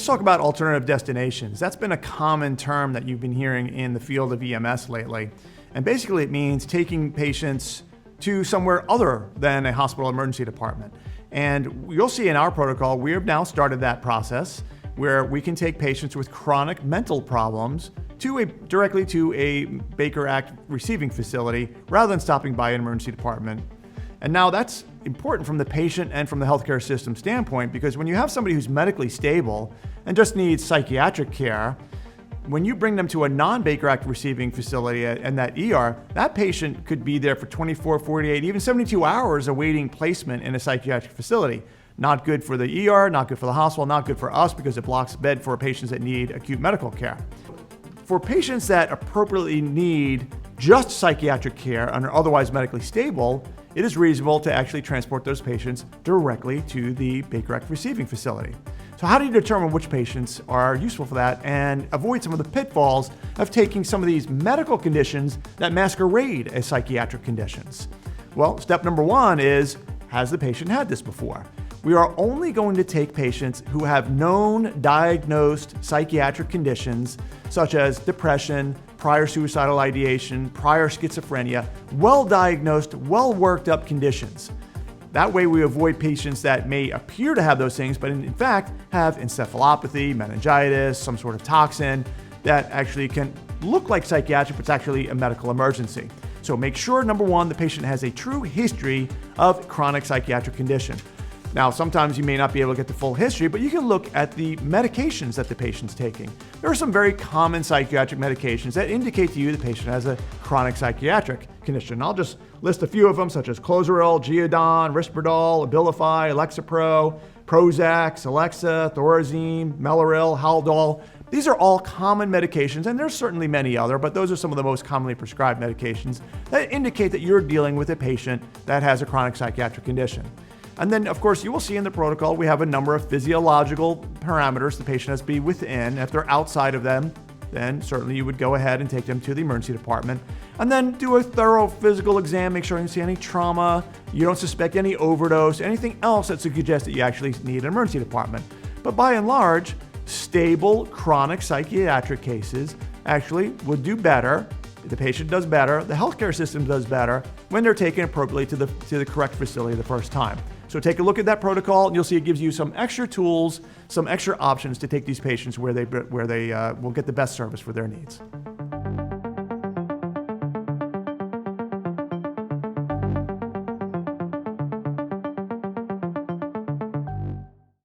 let's talk about alternative destinations. That's been a common term that you've been hearing in the field of EMS lately. And basically it means taking patients to somewhere other than a hospital emergency department. And you'll see in our protocol, we have now started that process where we can take patients with chronic mental problems directly to a Baker Act receiving facility rather than stopping by an emergency department. And now that's important from the patient and from the healthcare system standpoint, because when you have somebody who's medically stable and just needs psychiatric care, when you bring them to a non-Baker Act receiving facility and that ER, that patient could be there for 24, 48, even 72 hours awaiting placement in a psychiatric facility. Not good for the ER, not good for the hospital, not good for us because it blocks bed for patients that need acute medical care. For patients that appropriately need just psychiatric care and are otherwise medically stable, it is reasonable to actually transport those patients directly to the Baker Act receiving facility. So how do you determine which patients are useful for that and avoid some of the pitfalls of taking some of these medical conditions that masquerade as psychiatric conditions? Well, step number one is, has the patient had this before? We are only going to take patients who have known diagnosed psychiatric conditions such as depression, prior suicidal ideation, prior schizophrenia, well-diagnosed, well-worked up conditions. That way we avoid patients that may appear to have those things, but in fact have encephalopathy, meningitis, some sort of toxin that actually can look like psychiatric, but it's actually a medical emergency. So make sure, number one, the patient has a true history of chronic psychiatric condition. Now, sometimes you may not be able to get the full history, but you can look at the medications that the patient's taking. There are some very common psychiatric medications that indicate to you the patient has a chronic psychiatric condition. I'll just list a few of them, such as Clozaril, Geodon, Risperdal, Abilify, Lexapro, Prozac, Celexa, Thorazine, Mellaril, Haldol. These are all common medications, and there's certainly many other, but those are some of the most commonly prescribed medications that indicate that you're dealing with a patient that has a chronic psychiatric condition. And then, of course, you will see in the protocol, we have a number of physiological parameters the patient has to be within. If they're outside of them, then certainly you would go ahead and take them to the emergency department. And then do a thorough physical exam, make sure you don't see any trauma, you don't suspect any overdose, anything else that suggests that you actually need an emergency department. But by and large, stable chronic psychiatric cases actually would do better. The patient does better, the healthcare system does better when they're taken appropriately to the correct facility the first time. So take a look at that protocol and you'll see it gives you some extra tools, some extra options to take these patients where they will get the best service for their needs.